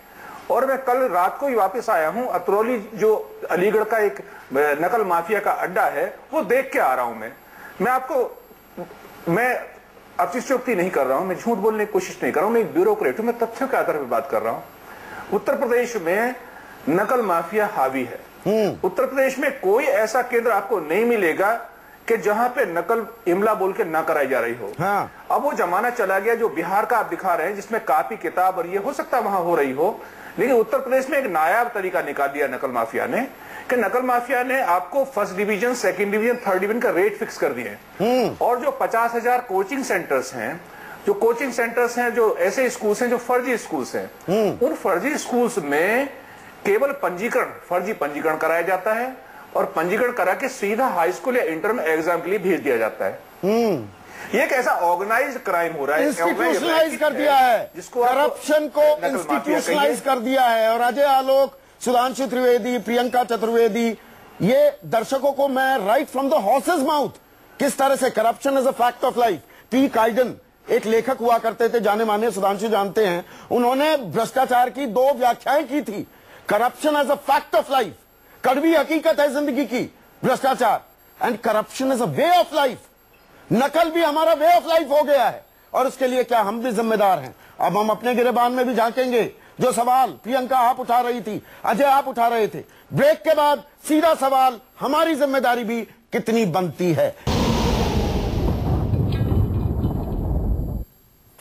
और मैं कल रात को ही वापस आया हूं। अतरौली जो अलीगढ़ का एक नकल माफिया का अड्डा है वो देख के आ रहा हूं। मैं अतिशयोक्ति नहीं कर रहा हूं, मैं झूठ बोलने की कोशिश नहीं कर रहा हूं, मैं एक ब्यूरोक्रेट हूं, मैं तथ्यों के आधार पर बात कर रहा हूं। उत्तर प्रदेश में नकल माफिया हावी है। उत्तर प्रदेश में कोई ऐसा केंद्र आपको नहीं मिलेगा कि जहां पे नकल इमला बोल के ना कराई जा रही हो।
हाँ।
अब वो जमाना चला गया जो बिहार का आप दिखा रहे हैं, जिसमें कापी किताब और ये हो सकता है वहां हो रही हो, लेकिन उत्तर प्रदेश में एक नायाब तरीका निकाल दिया नकल माफिया ने, कि नकल माफिया ने आपको first division, second division, third division का रेट फिक्स कर दिए। और जो 50,000 कोचिंग सेंटर्स हैं, जो ऐसे स्कूल्स हैं जो फर्जी स्कूल्स हैं, उन फर्जी स्कूल्स में केवल फर्जी पंजीकरण कराया जाता है, और पंजीकरण करा के सीधा हाई स्कूल या इंटर में एग्जाम के लिए भेज दिया जाता है। ये एक ऐसा ऑर्गेनाइज्ड क्राइम हो रहा है,
इंस्टीट्यूशनलाइज कर दिया है, जिसको करप्शन को इंस्टीट्यूशनलाइज कर दिया है। और अजय आलोक, सुधांशु त्रिवेदी, प्रियंका चतुर्वेदी, ये दर्शकों को मैं right from the horse's mouth किस तरह से corruption is a fact of life. P काइडन एक लेखक हुआ करते थे, जाने माने, सुधांशु जानते हैं, उन्होंने भ्रष्टाचार की 2 व्याख्याएं की थी। Corruption as a fact of life, कड़वी हकीकत है जिंदगी की भ्रष्टाचार, and corruption is a way of life. नकल भी हमारा वे ऑफ लाइफ हो गया है, और उसके लिए क्या हम भी जिम्मेदार हैं। अब हम अपने गिरेबान में भी झांकेंगे। जो सवाल प्रियंका आप उठा रही थी, अजय आप उठा रहे थे, ब्रेक के बाद सीधा सवाल, हमारी जिम्मेदारी भी कितनी बनती है।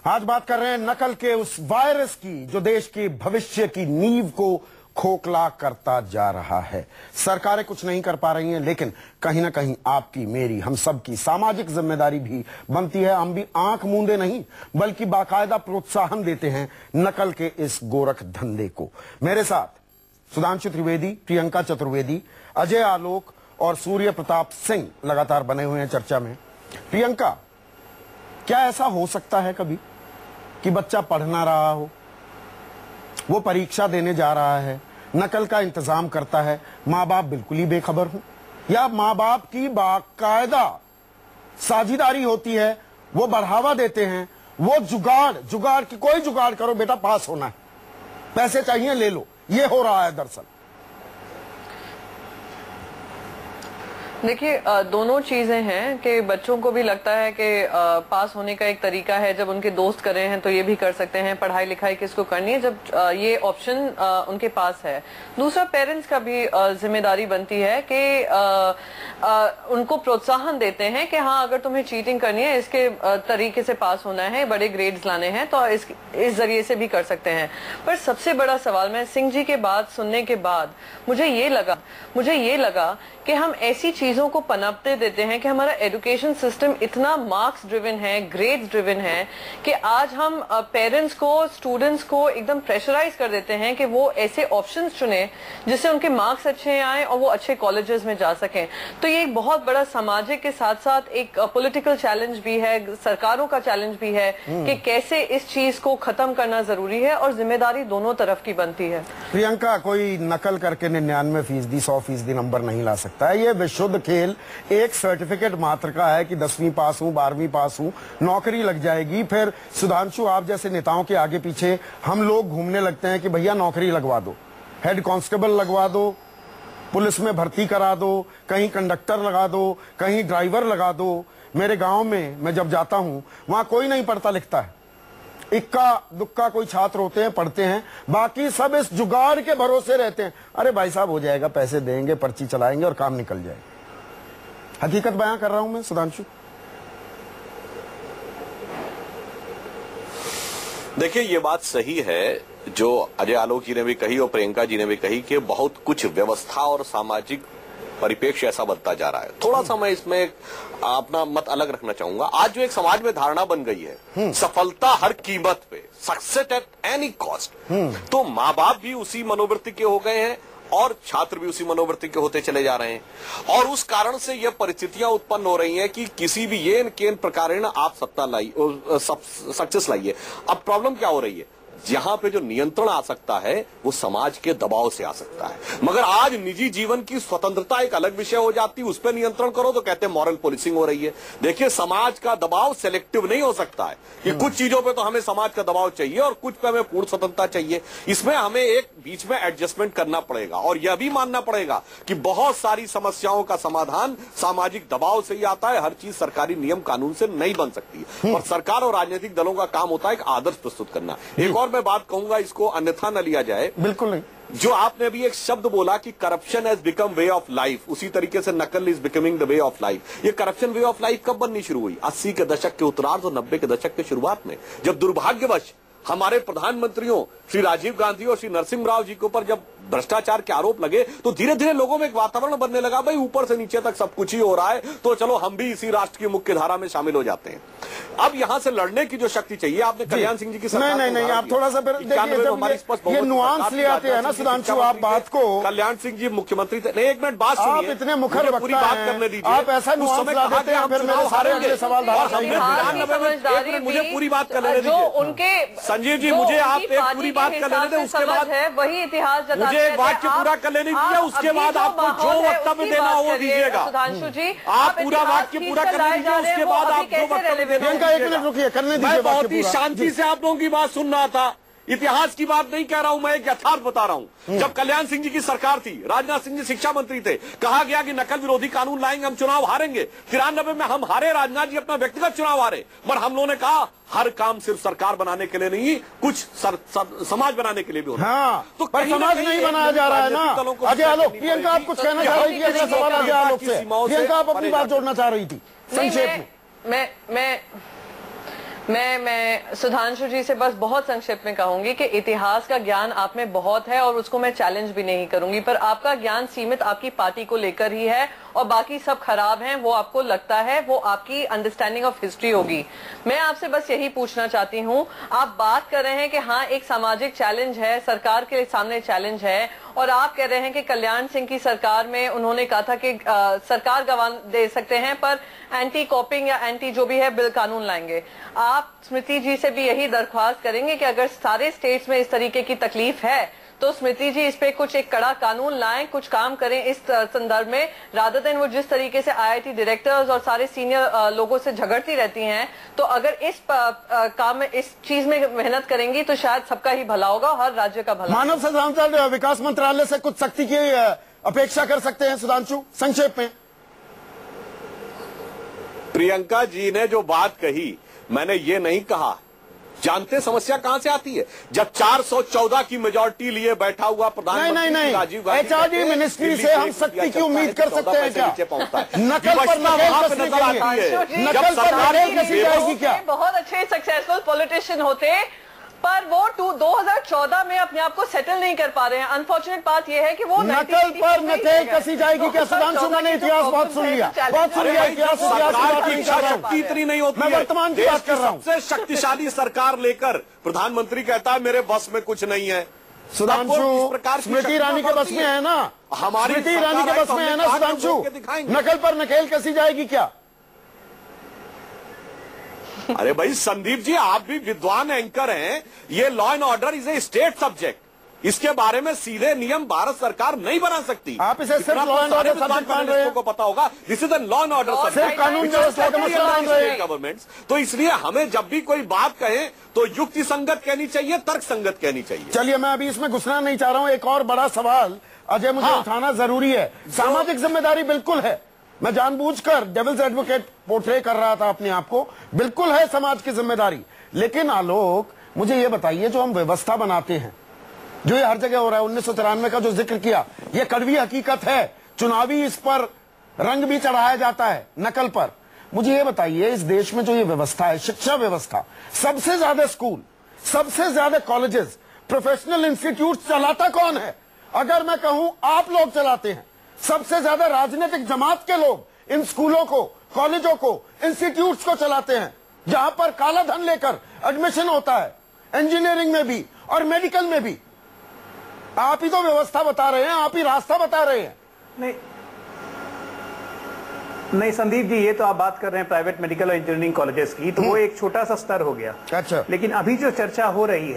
आज बात कर रहे हैं नकल के उस वायरस की जो देश की भविष्य की नींव को खोखला करता जा रहा है। सरकारें कुछ नहीं कर पा रही हैं, लेकिन कहीं ना कहीं आपकी, मेरी, हम सब की सामाजिक जिम्मेदारी भी बनती है। हम भी आंख मूंदे नहीं, बल्कि बाकायदा प्रोत्साहन देते हैं नकल के इस गोरख धंधे को। मेरे साथ सुधांशु त्रिवेदी, प्रियंका चतुर्वेदी, अजय आलोक और सूर्य प्रताप सिंह लगातार बने हुए हैं चर्चा में। प्रियंका, क्या ऐसा हो सकता है कभी कि बच्चा पढ़ ना रहा हो, वो परीक्षा देने जा रहा है, नकल का इंतजाम करता है, माँ बाप बिल्कुल ही बेखबर हो, या माँ बाप की बाकायदा साझेदारी होती है, वो बढ़ावा देते हैं, वो जुगाड़ की कोई जुगाड़ करो बेटा, पास होना है, पैसे चाहिए ले लो, ये हो रहा है दरअसल।
देखिए दोनों चीजें हैं कि बच्चों को भी लगता है कि पास होने का एक तरीका है, जब उनके दोस्त कर रहे हैं तो ये भी कर सकते हैं, पढ़ाई लिखाई किसको करनी है जब ये ऑप्शन उनके पास है। दूसरा, पेरेंट्स का भी जिम्मेदारी बनती है कि उनको प्रोत्साहन देते हैं कि हाँ अगर तुम्हें चीटिंग करनी है, इसके तरीके से पास होना है, बड़े ग्रेड्स लाने हैं, तो इस जरिए से भी कर सकते हैं। पर सबसे बड़ा सवाल, मैं सिंह जी के बात सुनने के बाद मुझे ये लगा कि हम ऐसी चीजों को पनपते देते हैं कि हमारा एजुकेशन सिस्टम इतना मार्क्स ड्रिवन है, ग्रेड्स ड्रिवन है, कि आज हम पेरेंट्स को, स्टूडेंट्स को एकदम प्रेशराइज कर देते हैं कि वो ऐसे ऑप्शंस चुने जिससे उनके मार्क्स अच्छे आए और वो अच्छे कॉलेजेस में जा सकें। तो ये एक बहुत बड़ा सामाजिक के साथ साथ एक पॉलिटिकल चैलेंज भी है, सरकारों का चैलेंज भी है कि कैसे इस चीज को खत्म करना जरूरी है, और जिम्मेदारी दोनों तरफ की बनती है।
प्रियंका, कोई नकल करके 99% 100% नंबर नहीं ला सकता है। ये विशुद्ध खेल एक सर्टिफिकेट मात्र का है कि 10वीं पास हूं, 12वीं पास हूं, नौकरी लग जाएगी। फिर सुधांशु, आप जैसे नेताओं के आगे पीछे हम लोग घूमने लगते हैं कि भैया नौकरी लगवा दो, हेड कांस्टेबल लगवा दो, पुलिस में भर्ती करा दो, कहीं कंडक्टर लगा दो, कहीं ड्राइवर लगा दो। मेरे गांव में मैं जब जाता हूं वहां कोई नहीं पढ़ता लिखता है, इक्का दुक्का कोई छात्र होते हैं पढ़ते हैं, बाकी सब इस जुगाड़ के भरोसे रहते हैं। अरे भाई साहब हो जाएगा, पैसे देंगे, पर्ची चलाएंगे और काम निकल जाएगा। हकीकत बयां कर रहा हूं मैं सुधांशु।
देखिए ये बात सही है जो अजय आलोक जी ने भी कही और प्रियंका जी ने भी कही कि बहुत कुछ व्यवस्था और सामाजिक परिप्रेक्ष्य ऐसा बनता जा रहा है। थोड़ा सा मैं इसमें अपना मत अलग रखना चाहूंगा। आज जो एक समाज में धारणा बन गई है सफलता हर कीमत पे, सक्सेस एट एनी कॉस्ट, तो माँ बाप भी उसी मनोवृत्ति के हो गए हैं और छात्र भी उसी मनोवृत्ति के होते चले जा रहे हैं, और उस कारण से यह परिस्थितियां उत्पन्न हो रही हैं कि किसी भी येन केन प्रकारेण आप सत्ता लाइए, सक्सेस लाइए। अब प्रॉब्लम क्या हो रही है, जहां पे जो नियंत्रण आ सकता है वो समाज के दबाव से आ सकता है, मगर आज निजी जीवन की स्वतंत्रता एक अलग विषय हो जाती है, उस पर नियंत्रण करो तो कहते हैं मॉरल पुलिसिंग हो रही है। देखिए समाज का दबाव सेलेक्टिव नहीं हो सकता है कि कुछ चीजों पे तो हमें समाज का दबाव चाहिए और कुछ पे हमें पूर्ण स्वतंत्रता चाहिए। इसमें हमें एक बीच में एडजस्टमेंट करना पड़ेगा और यह भी मानना पड़ेगा कि बहुत सारी समस्याओं का समाधान सामाजिक दबाव से ही आता है, हर चीज सरकारी नियम कानून से नहीं बन सकती। और सरकार और राजनीतिक दलों का काम होता है एक आदर्श प्रस्तुत करना। एक और मैं बात कहूंगा, इसको अन्यथा न लिया जाए,
बिल्कुल नहीं,
जो आपने भी एक शब्द बोला कि corruption has become way of life, उसी तरीके से नकल is becoming the way of life. ये करप्शन वे ऑफ लाइफ कब बननी शुरू हुई? 80 के दशक के उत्तरार्ध और 90 के दशक के शुरुआत में, जब दुर्भाग्यवश हमारे प्रधानमंत्रियों श्री राजीव गांधी और श्री नरसिम्हा राव जी के ऊपर जब भ्रष्टाचार के आरोप लगे तो धीरे धीरे लोगों में एक वातावरण बनने लगा, भाई ऊपर से नीचे तक सब कुछ ही हो रहा है तो चलो हम भी इसी राष्ट्र की मुख्य धारा में शामिल हो जाते हैं। अब यहां से लड़ने की जो शक्ति चाहिए, आपने कल्याण सिंह जी की सरकार
नहीं, आप थोड़ा सा ये नुआंस ले आते हैं ना सुधांशु, आप बात को,
कल्याण सिंह जी मुख्यमंत्री थे, नहीं एक मिनट बात सुनिए,
आप इतने मुखर
पूरी बात करने दीजिए,
आप ऐसा नुआंस ला देते हैं, फिर मेरे सारे अगले सवाल
मुझे पूरी बात कर लेने दीजिए संजीव जी, मुझे आप एक पूरी बात कर लेने दें, उसके बाद
वही इतिहास
मुझे एक वाक्य पूरा कर लेने दीजिए, उसके बाद आपको जो वक्तव्य देना हो वो दीजिएगा।
सुधांशु जी
आप पूरा वाक्य पूरा कर लीजिए, उसके बाद आप जो वक्तव्य देना,
एक मिनट रुकिए, करने दीजिए।
मैं बहुत ही शांति से आप लोगों की बात सुन रहा था, इतिहास की बात नहीं कह रहा हूं, मैं एक यथार्थ बता रहा हूं। जब कल्याण सिंह जी की सरकार थी, राजनाथ सिंह जी शिक्षा मंत्री थे, कहा गया कि नकल विरोधी कानून लाएंगे, हम चुनाव हारेंगे। 93 में हम हारे, राजनाथ जी अपना व्यक्तिगत चुनाव हारे, पर हम लोगों ने कहा हर काम सिर्फ सरकार बनाने के लिए नहीं, कुछ समाज बनाने के लिए भी होना।
हाँ, तो पर समाज नहीं बनाया जा रहा है ना। अजय आलोक, प्रियंका आप कुछ कहना चाह रही थी, अगला सवाल अजय आलोक से। प्रियंका आप अपनी बात जोड़ना चाह रही थी संक्षेप में।
मैं सुधांशु जी से बस बहुत संक्षिप्त में कहूंगी कि इतिहास का ज्ञान आप में बहुत है और उसको मैं चैलेंज भी नहीं करूंगी, पर आपका ज्ञान सीमित आपकी पार्टी को लेकर ही है और बाकी सब खराब हैं, वो आपको लगता है, वो आपकी अंडरस्टैंडिंग ऑफ हिस्ट्री होगी। मैं आपसे बस यही पूछना चाहती हूँ, आप बात कर रहे हैं कि हाँ एक सामाजिक चैलेंज है, सरकार के सामने चैलेंज है, और आप कह रहे हैं कि कल्याण सिंह की सरकार में उन्होंने कहा था कि सरकार गवाह दे सकते हैं पर एंटी कॉपिंग या एंटी जो भी है बिल कानून लाएंगे। आप स्मृति जी से भी यही दरख्वास्त करेंगे कि अगर सारे स्टेट्स में इस तरीके की तकलीफ है तो स्मृति जी इस पे कुछ एक कड़ा कानून लाएं, कुछ काम करें इस संदर्भ में, रादर देन वो जिस तरीके से आईआईटी डायरेक्टर्स और सारे सीनियर लोगों से झगड़ती रहती हैं। तो अगर इस काम में, इस चीज में मेहनत करेंगी तो शायद सबका ही भला होगा, हर राज्य का भला।
मानव संसाधन विकास मंत्रालय से कुछ सख्ती की अपेक्षा कर सकते हैं सुधांशु, संक्षेप में?
प्रियंका जी ने जो बात कही, मैंने ये नहीं कहा। जानते समस्या कहां से आती है? जब 414 की मेजॉरिटी लिए बैठा हुआ प्रधानमंत्री राजीव गांधी,
एचआरडी मिनिस्ट्री से हम सख्ती की उम्मीद कर सकते हैं क्या? नकल पर
नजर आती है
नकल पर नकेल कसी जाएगी क्या?
बहुत अच्छे सक्सेसफुल पॉलिटिशियन होते पर वो 2014 में अपने आप को सेटल नहीं कर पा रहे हैं। अनफॉर्चुनेट बात यह है कि वो
नकल पर नकेल कसी जाएगी क्या? सुधांशु, मैंने इतिहास बहुत सुन लिया, बहुत सुन लिया इतिहास
शक्ति इतनी नहीं होती,
मैं वर्तमान की बात कर रहा हूँ।
सबसे शक्तिशाली सरकार लेकर प्रधानमंत्री कहता है मेरे बस में कुछ नहीं है।
सुधांशु, स्मृति ईरानी के बस में है ना,
हमारी
स्मृति ईरानी के बस में है ना सुधांशु, नकल पर नकेल कसी जाएगी क्या?
अरे भाई संदीप जी, आप भी विद्वान एंकर हैं। ये law and order is a state subject, इसके बारे में सीधे नियम भारत सरकार नहीं बना सकती।
आप इसे सिर्फ लॉ एंड ऑर्डर सब्जेक्ट मान रहे हैं,
को पता होगा this is an law and order subject,
कानून व्यवस्था का मसला मान रहे हैं
गवर्नमेंट्स। तो इसलिए हमें जब भी कोई बात कहे तो युक्ति संगत कहनी चाहिए, तर्क संगत कहनी चाहिए।
चलिए, मैं अभी इसमें घुसना नहीं चाह रहा हूं। एक और बड़ा सवाल अजय मुझे उठाना जरूरी है। सामाजिक जिम्मेदारी बिल्कुल है, मैं जानबूझकर डेविल्स एडवोकेट पोर्ट्रे कर रहा था अपने आप को, बिल्कुल है समाज की जिम्मेदारी। लेकिन आलोक, मुझे ये बताइए, जो हम व्यवस्था बनाते हैं, जो ये हर जगह हो रहा है, 1994 का जो जिक्र किया, ये कड़वी हकीकत है। चुनावी इस पर रंग भी चढ़ाया जाता है, नकल पर। मुझे ये बताइए, इस देश में जो ये व्यवस्था है, शिक्षा व्यवस्था, सबसे ज्यादा स्कूल, सबसे ज्यादा कॉलेजेस, प्रोफेशनल इंस्टीट्यूट चलाता कौन है? अगर मैं कहूं आप लोग चलाते हैं। सबसे ज्यादा राजनीतिक जमात के लोग इन स्कूलों को, कॉलेजों को, इंस्टीट्यूट्स को चलाते हैं, जहां पर काला धन लेकर एडमिशन होता है, इंजीनियरिंग में भी और मेडिकल में भी। आप ही तो व्यवस्था बता रहे हैं, आप ही रास्ता बता रहे हैं।
नहीं संदीप जी, ये तो आप बात कर रहे हैं प्राइवेट मेडिकल और इंजीनियरिंग कॉलेजेस की, तो वो एक छोटा सा स्तर हो गया।
अच्छा,
लेकिन अभी जो चर्चा हो रही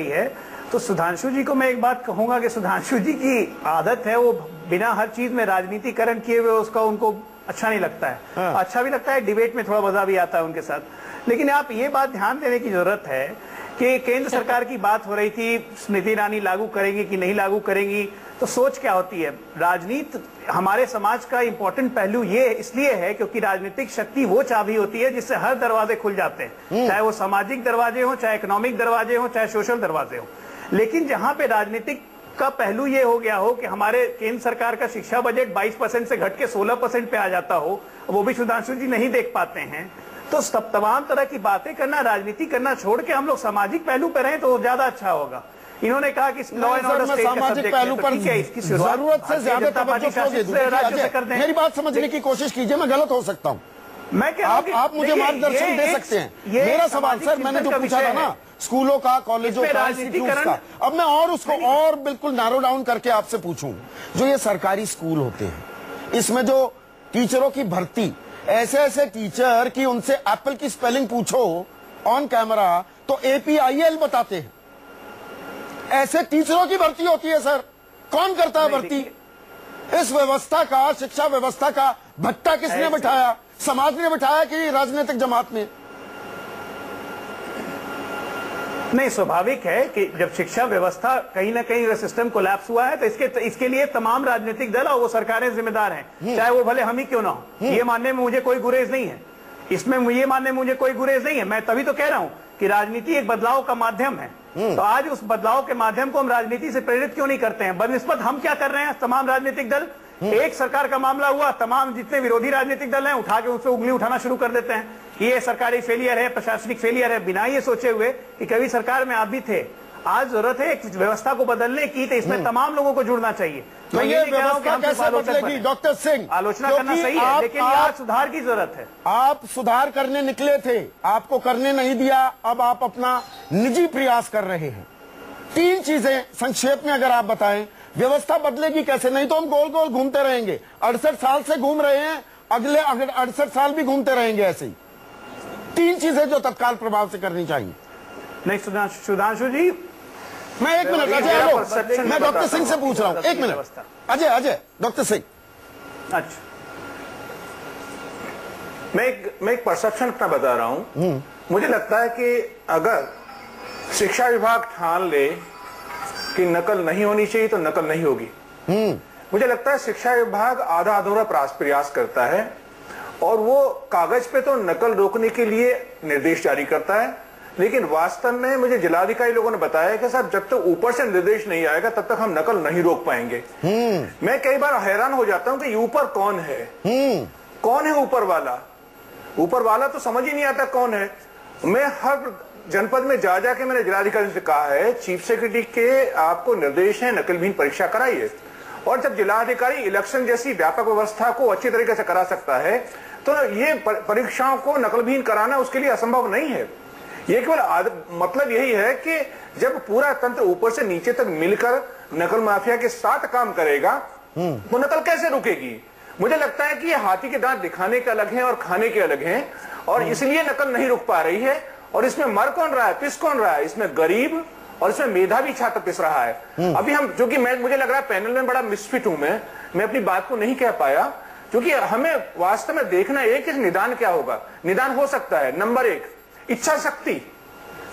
है, तो सुधांशु जी को मैं एक बात कहूंगा कि सुधांशु जी की आदत है, वो बिना हर चीज में राजनीतिकरण किए हुए उसका उनको अच्छा नहीं लगता है।
हाँ।
अच्छा भी लगता है, डिबेट में थोड़ा मजा भी आता है उनके साथ। लेकिन आप ये बात ध्यान देने की जरूरत है कि केंद्र सरकार की बात हो रही थी, स्मृति ईरानी लागू करेंगी कि नहीं लागू करेंगी, तो सोच क्या होती है? राजनीति हमारे समाज का इंपॉर्टेंट पहलू ये इसलिए है क्योंकि राजनीतिक शक्ति वो चाबी होती है जिससे हर दरवाजे खुल जाते हैं, चाहे वो सामाजिक दरवाजे हो, चाहे इकोनॉमिक दरवाजे हो, चाहे सोशल दरवाजे हो। लेकिन जहां पे राजनीतिक का पहलू ये हो गया हो कि हमारे केंद्र सरकार का शिक्षा बजट 22% से घट के 16% पे आ जाता हो, वो भी सुधांशु जी नहीं देख पाते हैं, तो तमाम तरह की बातें करना, राजनीति करना छोड़ के हम लोग सामाजिक पहलू पे रहें तो ज्यादा अच्छा होगा। इन्होंने कहा कि लॉ एंड ऑर्डर
सामाजिक पहलू पर
इसकी जरूरत
से ज्यादा मेरी बात समझने की कोशिश कीजिए, मैं गलत हो सकता हूँ।
मैं क्या
आप मुझे मार्गदर्शन दे सकते हैं। मेरा सवाल सर, मैंने जो पूछा था ना, स्कूलों का, कॉलेजों का, इंस्टीट्यूट्स का, अब मैं और उसको और बिल्कुल नैरो डाउन करके आपसे पूछूं, जो ये सरकारी स्कूल होते हैं, इसमें जो टीचरों की भर्ती, ऐसे ऐसे टीचर कि उनसे एप्पल की स्पेलिंग पूछो ऑन कैमरा तो APIL बताते हैं। ऐसे टीचरों की भर्ती होती है सर, कौन करता है भर्ती? इस व्यवस्था का, शिक्षा व्यवस्था का भट्टा किसने बिठाया? समाज ने बिठाया कि राजनीतिक जमात ने?
नहीं, स्वाभाविक है कि जब शिक्षा व्यवस्था कहीं ना कहीं सिस्टम कोलैप्स हुआ है तो इसके लिए तमाम राजनीतिक दल और वो सरकारें जिम्मेदार हैं, चाहे वो भले हम ही क्यों ना हो। ये मानने में मुझे कोई गुरेज नहीं है, इसमें ये मानने में मुझे कोई गुरेज नहीं है। मैं तभी तो कह रहा हूं कि राजनीति एक बदलाव का माध्यम है, तो आज उस बदलाव के माध्यम को हम राजनीति से प्रेरित क्यों नहीं करते हैं? बनिस्बत हम क्या कर रहे हैं, तमाम राजनीतिक दल, एक सरकार का मामला हुआ, तमाम जितने विरोधी राजनीतिक दल हैं उठा के उससे उंगली उठाना शुरू कर देते हैं। ये सरकारी फेलियर है, प्रशासनिक फेलियर है, बिना ये सोचे हुए कि कभी सरकार में आप भी थे, आज जरूरत है एक व्यवस्था को बदलने की, तो इसमें तमाम लोगों को जुड़ना चाहिए।
तो ये व्यवस्था कैसे बदलेगी डॉक्टर सिंह?
आलोचना करना सही है, लेकिन आज सुधार की जरूरत है।
आप सुधार करने निकले थे, आपको करने नहीं दिया, अब आप अपना निजी प्रयास कर रहे हैं। 3 चीजें संक्षेप में अगर आप बताएं, व्यवस्था बदलेगी कैसे? नहीं तो हम गोल गोल घूमते रहेंगे। 68 साल से घूम रहे हैं, अगले 68 साल भी घूमते रहेंगे ऐसे ही। 3 चीजें जो तत्काल प्रभाव से करनी चाहिए।
नहीं सुधांशु जी,
मैं 1 मिनट अजय, हेलो, मैं डॉक्टर सिंह से पूछ रहा हूं, 1 मिनट अजय, डॉक्टर सिंह।
अच्छा,
मैं एक परसेप्शन अपना बता रहा हूं। मुझे लगता है कि अगर शिक्षा विभाग ठान ले कि नकल नहीं होनी चाहिए तो नकल नहीं होगी। मुझे लगता है शिक्षा विभाग आधा अधूरा प्रयास करता है और वो कागज पे तो नकल रोकने के लिए निर्देश जारी करता है, लेकिन वास्तव में मुझे जिलाधिकारी लोगों ने बताया कि साहब जब तक ऊपर से निर्देश नहीं आएगा तब तक हम नकल नहीं रोक पाएंगे। मैं कई बार हैरान हो जाता हूं कि ऊपर कौन है, कौन है ऊपर वाला? ऊपर वाला तो समझ ही नहीं आता कौन है। मैं हर जनपद में जा जाके मैंने जिलाधिकारी से कहा है, चीफ सेक्रेटरी के आपको निर्देश है नकलविहीन परीक्षा कराइए। और जब जिलाधिकारी इलेक्शन जैसी व्यापक व्यवस्था को अच्छी तरीके से करा सकता है तो ये परीक्षाओं को नकलविहीन कराना उसके लिए असंभव नहीं है। ये केवल मतलब यही है कि जब पूरा तंत्र ऊपर से नीचे तक मिलकर नकल माफिया के साथ काम करेगा तो नकल कैसे रुकेगी? मुझे लगता है कि ये हाथी के दांत दिखाने के अलग हैं और खाने के अलग हैं, और इसलिए नकल नहीं रुक पा रही है। और इसमें मर कौन रहा है, पिस कौन रहा है? इसमें गरीब और इसमें मेधावी छात्र पिस रहा है। अभी हम, जो कि मुझे लग रहा है पैनल में बड़ा मिसफिट हूं मैं अपनी बात को नहीं कह पाया, क्योंकि हमें वास्तव में देखना है कि निदान क्या होगा। निदान हो सकता है, नंबर 1 इच्छा शक्ति,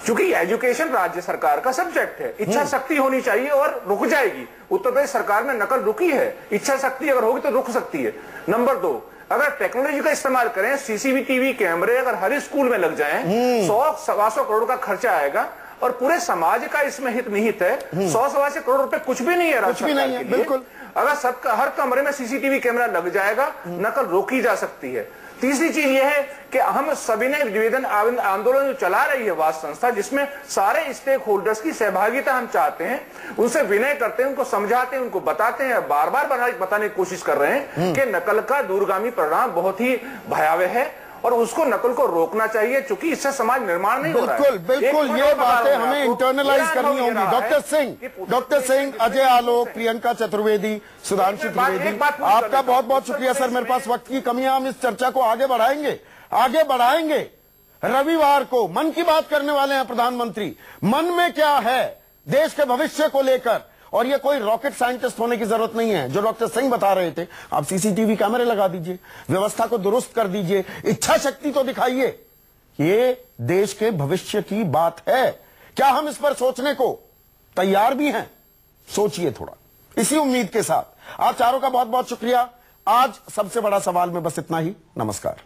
क्योंकि एजुकेशन राज्य सरकार का सब्जेक्ट है। इच्छा शक्ति होनी चाहिए और रुक जाएगी। उत्तर प्रदेश सरकार में नकल रुकी है, इच्छा शक्ति अगर होगी तो रुक सकती है। नंबर 2, अगर टेक्नोलॉजी का इस्तेमाल करें, सीसीटीवी कैमरे अगर हर स्कूल में लग जाएं, 100-125 करोड़ का खर्चा आएगा और पूरे समाज का इसमें हित निहित है। 100-125 करोड़ रुपए कुछ भी नहीं है राज्य सरकार के लिए। बिल्कुल, अगर सबका हर कमरे में सीसीटीवी कैमरा लग जाएगा, नकल रोकी जा सकती है। तीसरी चीज यह है कि हम सभी ने निवेदन आंदोलन जो चला रही है वाद संस्था, जिसमें सारे स्टेक होल्डर्स की सहभागिता हम चाहते हैं, उनसे विनय करते हैं, उनको समझाते हैं, उनको बताते हैं, बार बार बताने की कोशिश कर रहे हैं कि नकल का दूरगामी परिणाम बहुत ही भयावह है और उसको नकल को रोकना चाहिए, क्योंकि इससे समाज निर्माण नहीं हो रहा है।
बिल्कुल, ये बातें हमें इंटरनलाइज करनी होंगी। डॉक्टर सिंह, अजय आलोक, प्रियंका चतुर्वेदी, सुधांशु त्रिवेदी, आपका बहुत बहुत शुक्रिया सर। मेरे पास वक्त की कमी है, हम इस चर्चा को आगे बढ़ाएंगे। रविवार को मन की बात करने वाले हैं प्रधानमंत्री। मन में क्या है देश के भविष्य को लेकर, और ये कोई रॉकेट साइंटिस्ट होने की जरूरत नहीं है। जो डॉक्टर सिंह बता रहे थे, आप सीसीटीवी कैमरे लगा दीजिए, व्यवस्था को दुरुस्त कर दीजिए, इच्छा शक्ति तो दिखाइए। ये देश के भविष्य की बात है। क्या हम इस पर सोचने को तैयार भी हैं? सोचिए थोड़ा। इसी उम्मीद के साथ आप चारों का बहुत बहुत शुक्रिया। आज सबसे बड़ा सवाल में बस इतना ही। नमस्कार।